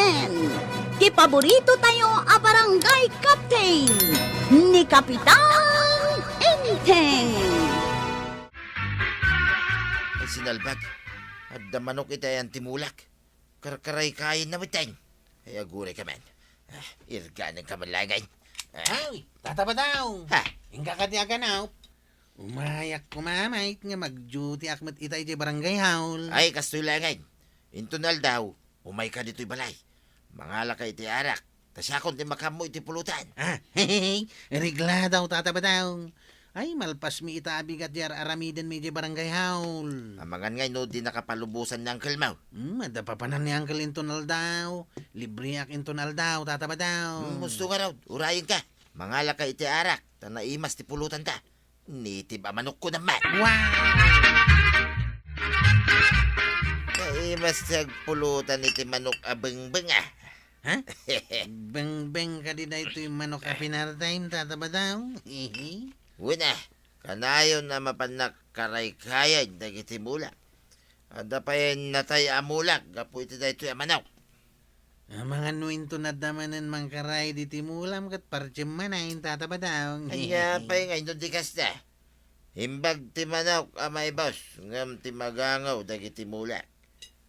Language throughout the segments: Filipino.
Captain! Ti paborito tayo a barangay captain ni Kapitan Enteng! Ay sinalbag. Adda manok ita yan timulak. Karkaray kain na miteng. Ay aguray ka man. Irganan ka man langay. Ay, tataba daw. Ha? Ingka ka niya ganaw. Umayak kumamait nga mag-duty akmat itay di barangay haul. Ay kastoy langay. Intunal daw. Umay ka dito'y balay. Mangala ka iti arak. Tasyakon ti makamo iti pulutan. Hey, regla daw tataba daw. Ay, malpas mi itabi kat yar aramiden mi di barangay haul. Amangan ngay no di nakapalubusan ng Uncle Mau. Madapapanan ni Uncle Intonal daw. Libre ak Intonal daw, tataba daw. Gusto nga raw. Urayin ka. Mangala ka iti arak. Tanaimas ti pulutan ta. Nitib amanok ko naman. Wow! Naimas ti pulutan iti manok abeng-beng ah. Ha? Beng-beng ka di na ito yung manok a pinartime, tataba daw. Una, kanayon na mapanak karay-kayan dagiti mulak. Ada pa yan natay amulak, gapu iti da ito yung manok. Mga nuwinto na damanan mangkaray di timulam kat parchim manayin tataba daw. Anya pa yung ngayon di kasta. Himbag ti manok amay boss, ngam ti magangaw dagiti mulak.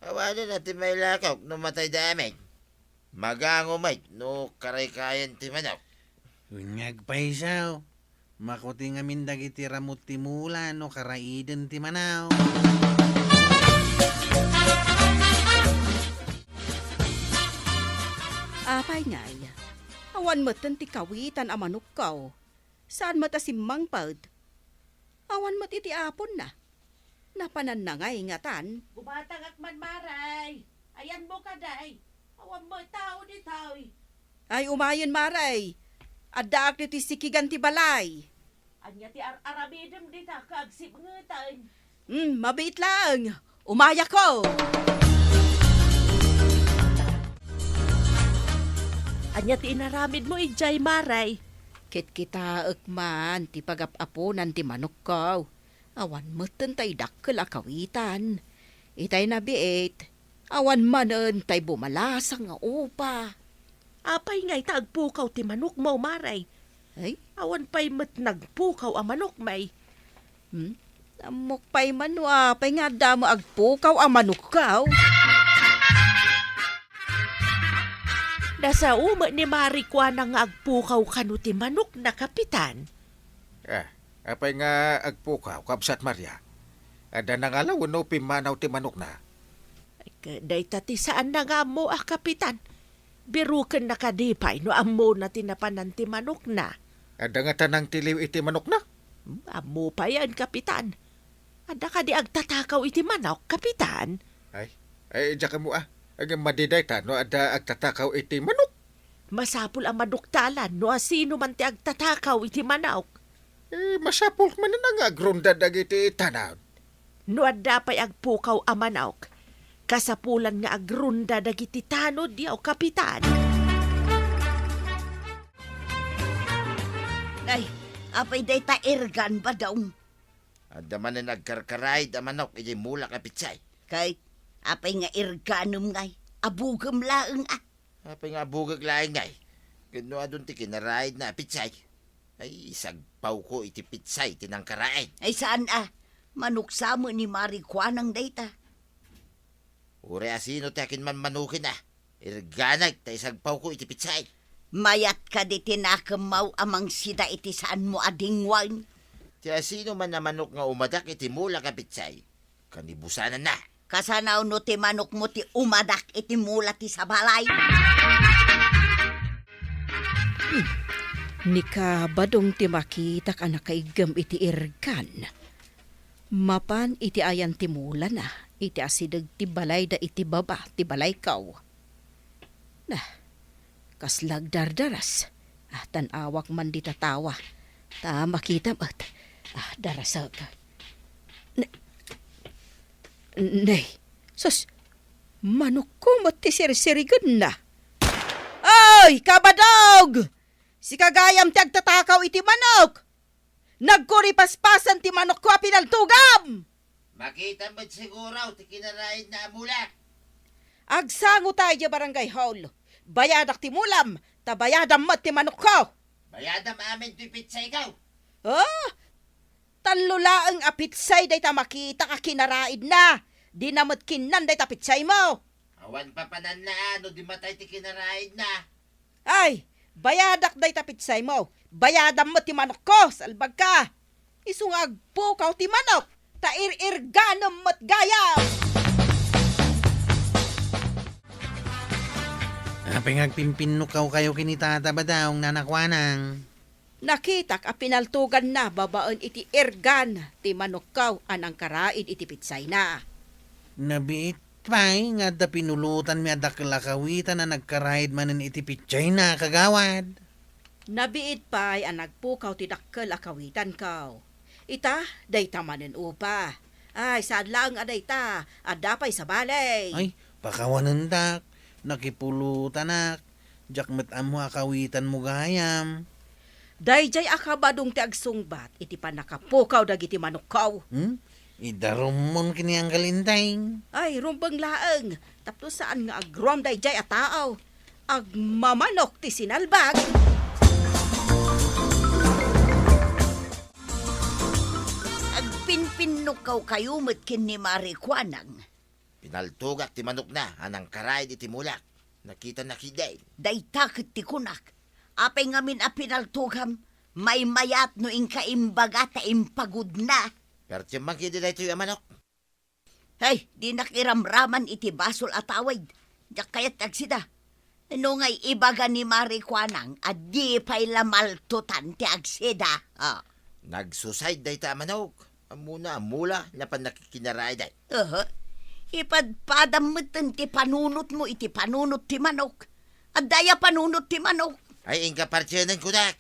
Awanan na ti may lakaw no matay damin. Magangaw may no karay-kayan ti manok. Unyag pa isaw. Makuti nga mindag iti ramot ti mula no karaiden ti manaw. Apay ngay, awan matan ti kawitan a manok kaw. Saan mata si mangpad? Awan mat iti apon na. Napanan na ngay ngatan. Bumatagak man maray. Ayan mo ka day. Awan mo tao di tao. Ay umayon maray. Addaak ti sikigan ti balay. Anya ti aramidem di ta kagsip ngetan. Mabait lang. Umaya ko. Anya ti inaramid mo ijay maray. Kit kita ekman ti pagapaponan ti manok kaw. Awan matan tay dakkel a kawitan. Itay nabiit. Awan manen tay bumalasang nga upa. Apay ngay tagpukaw ti manok mo maray. Ay, Awan pa'y mat nagpukaw ang manok may. amok pay man apay nga damo agpukaw a manok kaw. Nasa uma ni Marikwa na nga agpukaw kanu ti manok na kapitan. Apay nga agpukaw, Kapsat Maria. Ada na nga law, no pimanaw ti manok na. Kaday tati saan na nga mo kapitan. Birukan na kadipay no amo na tinapanan ti manok na. Ada nga tanang tiliw iti manok na. Amo pa yan, kapitan. Ada ka di agtatakaw iti manok, kapitan. Ay, diya ka mo Ang madiday ta, no ada agtatakaw iti manok. Masapul ang maduktalan no sino man ti agtatakaw iti manok. Masapol man na nga agrunda dagiti tanaw. No adda pa'y agpukaw ang manok. Kasapulan nga agrunda dagiti tanod diyaw, kapitan. Ay, apay day ta irgan ba daw? Ada man na nagkarkaray da manok iti mulak a pitsay. Kay, apay nga irganum ngay. Abugam laeng ah. Apay nga bugag laing ngay. Gano adun ti kinaraid na pitsay. Ay isagpaw ko iti pitsay tinangkarain. Ay saan ah? Manuksa mo ni Marikwanang dayta. Ure asino ti akin man manukin Irganag ta isagpaw ko iti pitsay. Mayat ka di tinakamaw amang sida iti saan mo adingwan. Ti asino man na manok nga umadak iti mulak a pitsay. Kanibusanan na. Kasanaw no ti manok mo ti umadak iti mula ti sabalay. Nika badong ti makita ka nakaigam iti irgan. Mapan iti ayan ti mula na. Iti asidag ti balay da iti baba ti balay kaw. Nah, kaslag dardaras. Tanawak man di tatawa. Ta makita at darasag. Nay, sus, manok ko mati sirsirigan na. Ay, kabadog! Si kagayam ti agtatakaw iti manok. Nagkuripaspasan ti manok ko a pinaltugam. Makita mo't siguro ti kinaraid na mulak. Agsango tayo di barangay hall. Bayadak ti mulam, tabayadam mat ti manok ko. Bayadam amin ti pizza ikaw. Oh, tanlulaang apitsay day ta makita ka kinaraid na. Di namat kinan day ta pitsay mo. Awan pa panan na ano, di matay ti kinaraid na. Ay, bayadak day ta pitsay mo. Bayadam mat ti manok ko, salbag ka. Isungag po kaw ti manok, tair-irganom mat gayam. Pingagpimpinnukaw kayo kinitata ba daw nanakwanang? Nakitak a pinaltugan na babaan iti ergan, ti manukkaw anang karaid iti pitsay na. Nabiit pa'y nga da pinulutan mi adak lakawitan na nagkaraid manen iti pitsay na kagawad. Nabiit pa'y ang nagpukaw ti dakkel akawitan kaw. Ita, day tamanen upa. Ay, saan lang aday ta, adapay sa balay. Ay, pakawanan dak, nakipulutan ak, jakmet amo akawitan mo gayam. Dayjay akabadong ti agsungbat, iti panakapukaw dagiti manukkaw. Idarumon kini ang galintay. Ay, rumbang laeng, tapno saan nga agrom dayjay a taaw. Agmamanok ti sinalbag. Agpinpinukaw kayo matkin ni Marikwanang. Pinaltugak ti manok na, anang karaid iti mulak. Nakita nakiday. Daytakit ti kunak. Apay ngamin a pinaltugam, may mayat no ing kaimbaga ta impagud na. Pero tiyamang kidi na ito yung manok. Hey, di nakiramraman iti basol at awid. Diyak kayat agsida. Ano ngay ibaga ni Marikwanang, at di pa'y lamaltutan ti agsida. Nagsusayd day ta manok. Amuna, amula, napan nakikinaraid day. Ipadpadam mo ti panunot mo iti panunot ti manok. At daya panunot ti manok. Ay, ingka partyanan ko na.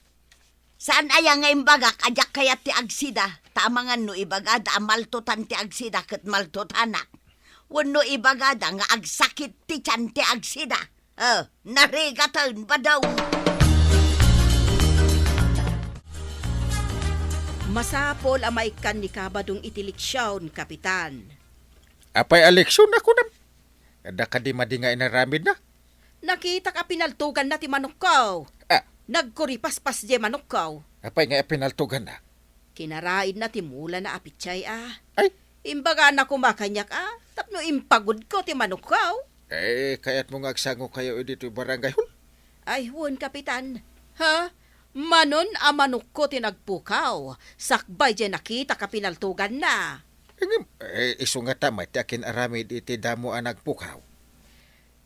Saan aya nga imbaga kajak kayat ti agsida? Tamangan no ibagada maltutan ti agsida ket maltutanak. Wano ibagada nga agsakit ti tiyan ti agsida. Narigatan ba daw? Masapol amay kan ni kabadong itiliksyon, kapitan. Apay eleksyon ako na. Ada ka di madinga inaramid na. Nakita ka pinaltugan na ti manukkaw. Nagkuripaspas di manukkaw. Apay nga pinaltugan na. Kinaraid na ti mula na apitsay Ay, Imbaga na kumakanyak tapno impagod ko ti manukkaw. kaya't mo nga agsango kayo dito barangay hall. Ay, huwag, kapitan. Ha? Manon a manok ko tinagpukaw. Sakbay dyan nakita ka pinaltugan na. Iso nga tamay, tiyakin aramid iti damo ang nagpukaw.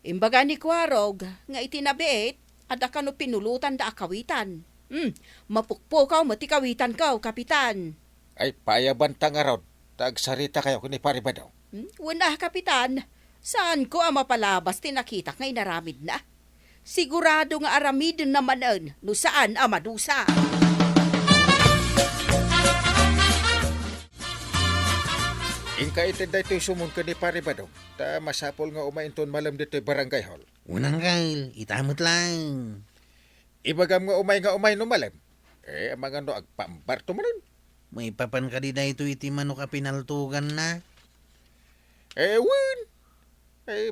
Imbaga ni Kwarog, nga itinabit, ada ka no pinulutan da akawitan. Mapukpukaw mo ti kawitan kaw, kapitan. Ay, payaban tang araw, tagsarita kayo kuni paribadaw. Wala, kapitan. Saan ko ang mapalabas tinakita ngay naramid na? Sigurado nga aramid naman no saan ang madusa. Ingka itinday to'y sumun ka ni paribadaw. Ta masapol nga umainton malam dito'y barangay hall. Unang kail, itamot lang. Ibagam nga umay no malam. Ang mga no agpambarto mo rin. May papan ka di na ito iti manok a pinaltugan na. Win.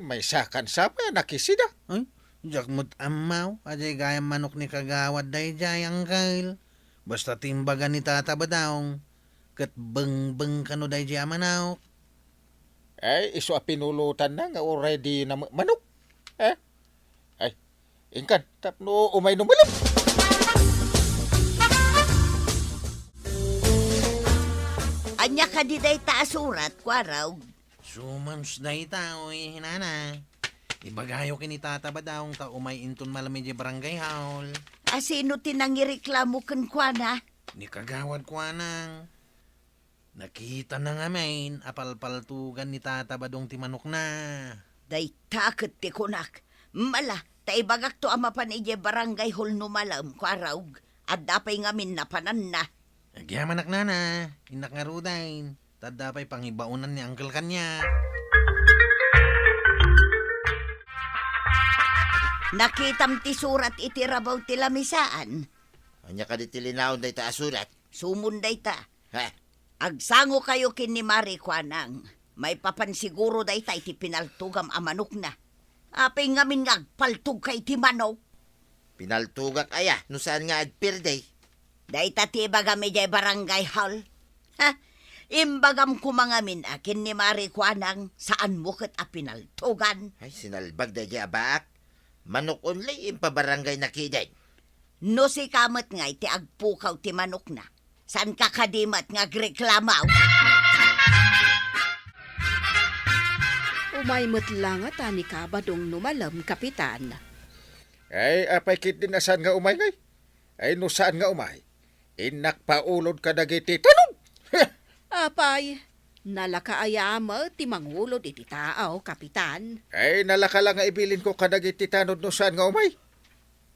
May sakan sa pa, nakisida. Ay, jakmut amaw, ajay gayang manok ni kagawad day jayang kail. Basta timbagan ni tata badaong. Kat beng kano day jay manok. Iso a pinulutan na nga already na manok. Ingkan, tapno umay no malam. Anya ka di day taasurat, Kwaraw. Sumans day tao hinana. Ibagayo kinitata badaong ta umay inton malamid di barangay hall. Asino tinangireklamo ken Kwana? Ni kagawad ko anang. Nakita na nga main, apalpaltugan ni tata badong ti manok na. Day takot ti kunak. Mala, taibagak to amapan ije barangay hall no malam, Kwaraw. At dapay ngamin napanan na. Agyaman nak nana, inak nga rudain. Tadapay pangibaunan ni uncle kanya. Nakitam ti surat iti rabaw ti lamisaan. Anya ka di tilinaon day ta asulat. Sumunday ta. Ha? Agsango kayo kin ni Marikwanang. May papansiguro day ta iti pinaltugam a manok na. Apay ngamin nga paltog kay ti manok. Pinaltugak aya, no saan nga agpirday. Day tati bagami jay barangay hall. Ha? Imbagam kumangamin akin ni Mari Kwanang saan mo kat apinaltugan. Ay, sinalbag da dya baak. Manok only impabarangay na kiday. No si kamat nga iti agpukaw ti manok na. San ka kadimat nga agreklamaw? Umaymot lang at ani ka ba dong numalam, Kapitan? Ay, apay kit din asan nga umay ngay. Ay, no saan nga umay. Inak paulod ka dagiti tanong. Apay, nalakaayama ti mangulod iti tao, Kapitan. Ay, nalaka lang nga ibilin ko ka dagiti tanod no saan nga umay.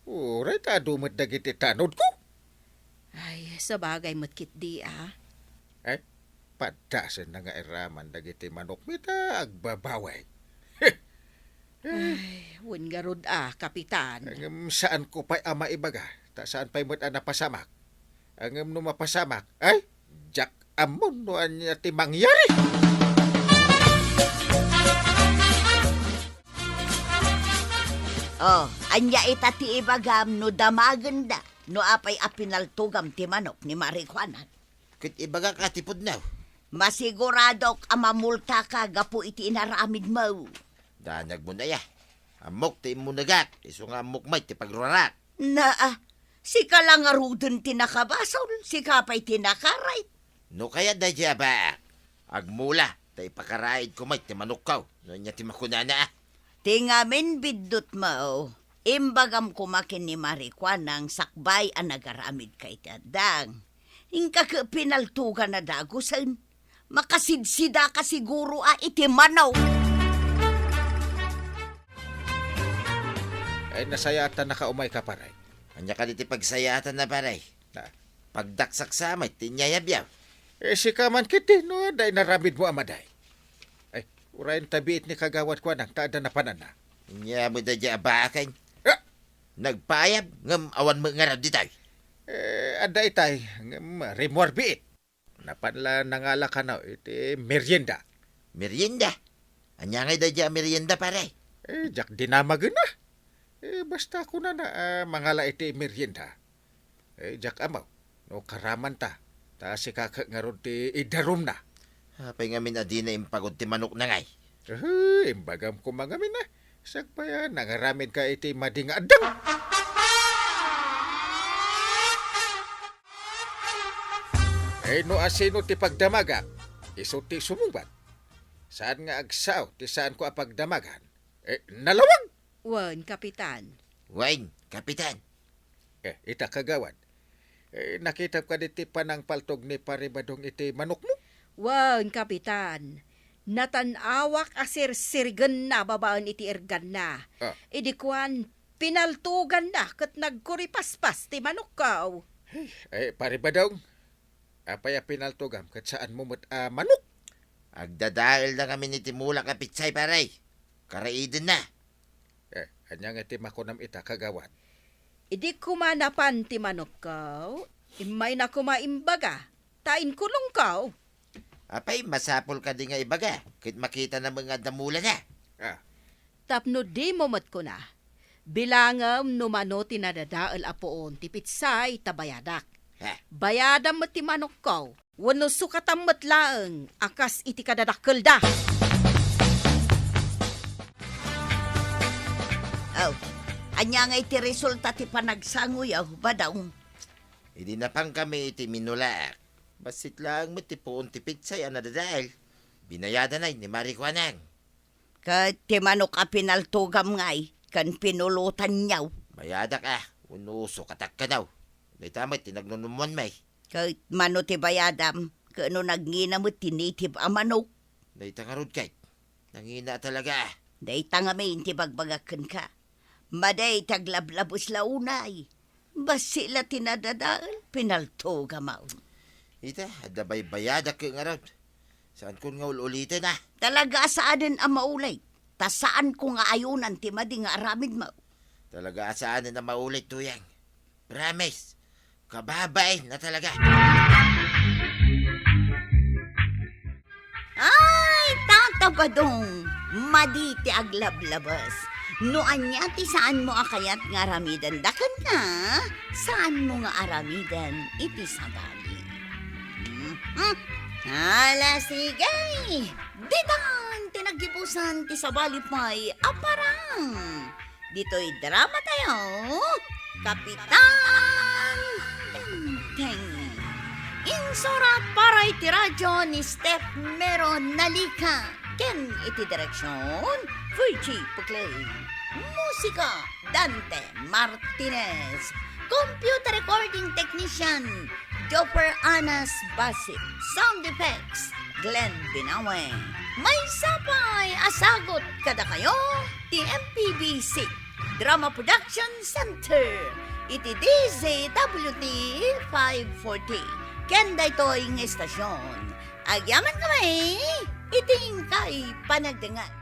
Uray, tadumat dagiti tanod ko. Ay, sabagay matkit di Ay, padasan na nga iraman dagiti manok mita agbabaway. Ay, wen garod Kapitan. Saan ko pa'y ama ibaga? Ta saan pa'y mo't napasamak? Ang no mapasamak, ay, jak amon no anya ti mangyari. Oh, anya itati ibagam no damaganda no apay apinaltugam ti manok ni Mari Kwanang. Kit ibaga ka tipod na. Masiguradok amamulta ka gapu iti inaramid mo. Danag mo na ya. Amok ti imunagak. Iso nga amok may ti pagrarak. Si ka lang arudon tinakabasol, si kapay tinakaray. No kaya da dya baak. Agmula. Ta ipakaraid ko may ti manok kaw. No niya ti makunana ah. Tingamin bidot mo. Imbagam kumakin ni Mari Kwanang sakbay ang nagaramid kay Tadang. Ingka ka pinaltugan na dagusan. Makasidsida ka siguro iti manaw. Ay, nasayatan na kaumay ka paray. Anya ka diti pagsayatan na paray. Na, Pagdaksak sa amay, tinyayabyaw. si kaman kiti, no, day naramid mo amaday. Ay, urayin tabiit ni kagawad ko nang taada na panana. Inya mo da dya baakan. Ah! Nagpayab, ngam awan mo nga raw ditay. Ada itay, remor biit. Napanla nangala ka na, iti merienda. Merienda. Anya nga da dya merienda paray. Jak dinamagan na. Basta ko na mangala iti merienda. Jak amaw, no karaman ta. Ta si kakak nga ron ti idarum na. Apay nga min adi na impagod ti manok na ngay. Imbagam ko mga min na. Sagpaya, nangaramin ka iti mading adang. No asino ti pagdamaga, iso ti sumungbat. Saan nga agsaw, ti saan ko apagdamagan? Nalawag! Wen, Kapitan. Wine, kapitan. Ita kagawad. Nakita ka diti panang paltog ni paribadong iti manok mo? Wen, Kapitan. Natanawak asirsirgan na babaan iti ergan na. Idikuan, pinaltugan na kat nagkuripaspas ti manok kaw. Paribadong, apaya pinaltugam kat saan mo manok? Agdadail na kami ni Timula kapitsay paray. Karaidin na. Anyang iti makunam ita kagawad. Idi kumanapan ti manok kaw. Imay na kumaimbaga. Tain kulong kaw. Apay, masapol ka di nga ibaga. Kit makita na mga damula na. Tapno di mo mat ko na. Bilangam numano tinadadaal apoon ti pitsay tabayadak. Bayadam mat ti manok kaw. Wano sukatam mat laeng. Akas iti kadadakkel da. Oh, anya nga iti resulta ti panagsanguyaw, badawng. Hindi na pang kami iti minulaak. Basit lang mo ti puon ti pitsay ang nadadail. Binayada na ni Mari Kwanang. Kat ti manok a pinaltugam ngay, kan pinulutan niyaw. Bayada ka. Unuso katak ka daw. Day tamay tinagnunumuan may. Kat mano ti bayadam, kano nagninamot ti native a manok. Day tangarod kay. Nangina talaga. Day tangamin ti bagbagakan ka. Maday taglablabos launay. Bas sila tinadadaal, pinaltugamaw. Ita, adabay bayada ka nga raw. Saan ko nga ulitin ah? Talaga saan ang maulay? Ta saan ko nga ayunan ti madi nga aramid mo? Talaga saan na maulit tuyang. Promise. Kababay na talaga. Ay, tatabadong. Madi ti aglablabas. No anya ti saan mo akayat nga aramidan dakan na? Saan mo nga aramidan iti sabali? Hala sigay! Ditan tinagibusan ti sabali pa'y aparang. Dito'y drama tayo. Kapitan Teng. Insurat para iti radyo ni Steph Meron Nalika. Ken iti direksyon, Virgie Pugley. Musika, Dante Martinez. Computer recording technician, Jopper Anas Basit. Sound effects, Glenn Binawe. May sapay, asagot kada kayo, TMPBC. Drama Production Center. Iti DZWT 540. Kenda ito'y ng estasyon. Agyaman kami, iting kay panagdangan.